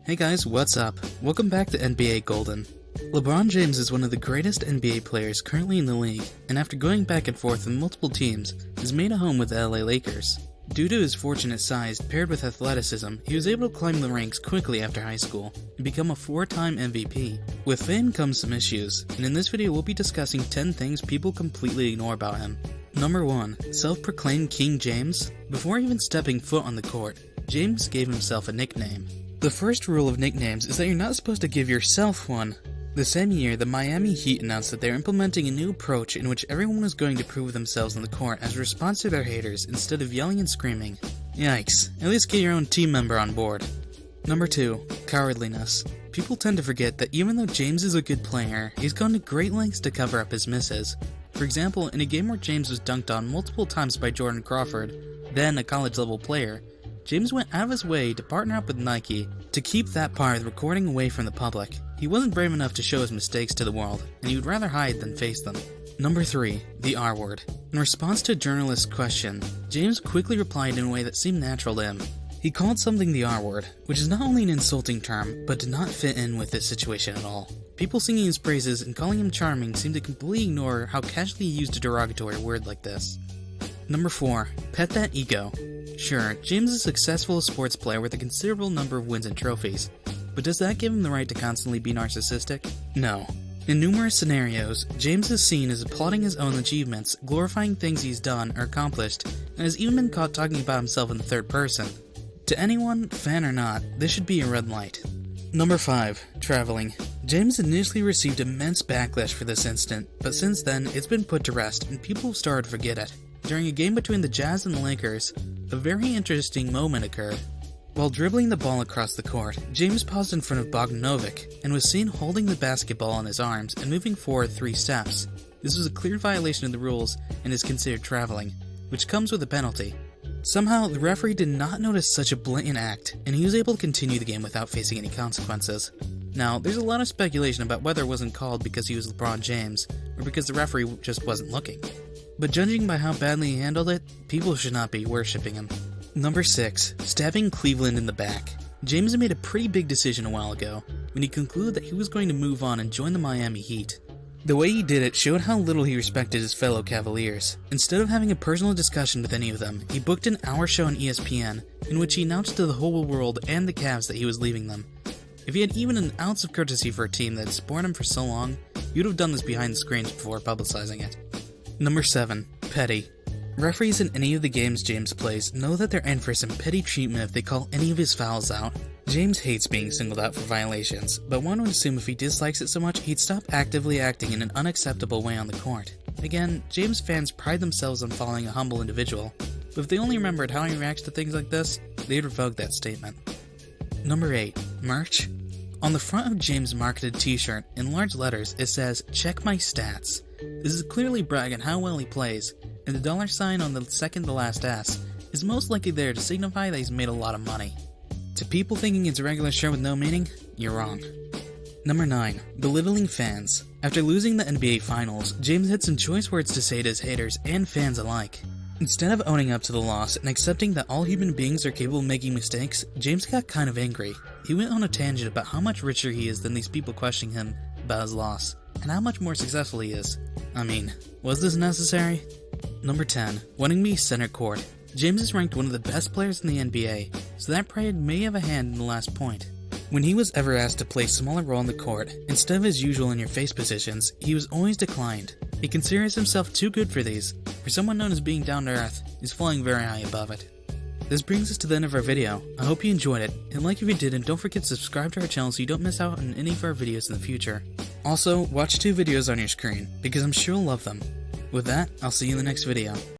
Hey guys, what's up? Welcome back to NBA Golden. LeBron James is one of the greatest NBA players currently in the league, and after going back and forth with multiple teams, has made a home with the LA Lakers. Due to his fortunate size paired with athleticism, he was able to climb the ranks quickly after high school and become a 4-time MVP. With fame comes some issues, and in this video we'll be discussing 10 things people completely ignore about him. Number 1. Self-proclaimed King James. Before even stepping foot on the court, James gave himself a nickname. The first rule of nicknames is that you're not supposed to give yourself one. The same year, the Miami Heat announced that they're implementing a new approach in which everyone was going to prove themselves on the court as a response to their haters instead of yelling and screaming. Yikes, at least get your own team member on board. Number 2. Cowardliness. People tend to forget that even though James is a good player, he's gone to great lengths to cover up his misses. For example, in a game where James was dunked on multiple times by Jordan Crawford, then a college-level player, James went out of his way to partner up with Nike to keep that part of the recording away from the public. He wasn't brave enough to show his mistakes to the world, and he would rather hide than face them. Number 3. The R word. In response to a journalist's question, James quickly replied in a way that seemed natural to him. He called something the R word, which is not only an insulting term, but did not fit in with this situation at all. People singing his praises and calling him charming seem to completely ignore how casually he used a derogatory word like this. Number 4. Pet that ego. Sure, James is a successful sports player with a considerable number of wins and trophies, but does that give him the right to constantly be narcissistic? No. In numerous scenarios, James is seen as applauding his own achievements, glorifying things he's done or accomplished, and has even been caught talking about himself in the third person. To anyone, fan or not, this should be a red light. Number 5. Traveling. James initially received immense backlash for this incident, but since then, it's been put to rest and people have started to forget it. During a game between the Jazz and the Lakers, a very interesting moment occurred. While dribbling the ball across the court, James paused in front of Bogdanovic and was seen holding the basketball in his arms and moving forward 3 steps. This was a clear violation of the rules and is considered traveling, which comes with a penalty. Somehow, the referee did not notice such a blatant act, and he was able to continue the game without facing any consequences. Now, there's a lot of speculation about whether it wasn't called because he was LeBron James, or because the referee just wasn't looking. But judging by how badly he handled it, people should not be worshipping him. Number 6. Stabbing Cleveland in the back. James made a pretty big decision a while ago, when he concluded that he was going to move on and join the Miami Heat. The way he did it showed how little he respected his fellow Cavaliers. Instead of having a personal discussion with any of them, he booked an hour show on ESPN, in which he announced to the whole world and the Cavs that he was leaving them. If he had even an ounce of courtesy for a team that had supported him for so long, he would have done this behind the screens before publicizing it. Number 7. Petty. Referees in any of the games James plays know that they're in for some petty treatment if they call any of his fouls out. James hates being singled out for violations, but one would assume if he dislikes it so much, he'd stop actively acting in an unacceptable way on the court. Again, James fans pride themselves on following a humble individual, but if they only remembered how he reacts to things like this, they'd revoke that statement. Number 8. Merch. On the front of James' marketed t-shirt, in large letters, it says, "Check my stats." This is clearly bragging how well he plays, and the dollar sign on the second to last S is most likely there to signify that he's made a lot of money. To people thinking it's a regular shirt with no meaning, you're wrong. Number 9. Belittling fans. After losing the NBA Finals, James had some choice words to say to his haters and fans alike. Instead of owning up to the loss and accepting that all human beings are capable of making mistakes, James got kind of angry. He went on a tangent about how much richer he is than these people questioning him about his loss, and how much more successful he is. I mean, was this necessary? Number 10. Wanting to be center court. James is ranked one of the best players in the NBA, so that pride may have a hand in the last point. When he was ever asked to play a smaller role on the court, instead of his usual in-your-face positions, he was always declined. He considers himself too good for these. For someone known as being down-to-earth, he's flying very high above it. This brings us to the end of our video. I hope you enjoyed it, and like if you did, and don't forget to subscribe to our channel so you don't miss out on any of our videos in the future. Also, watch 2 videos on your screen, because I'm sure you'll love them. With that, I'll see you in the next video.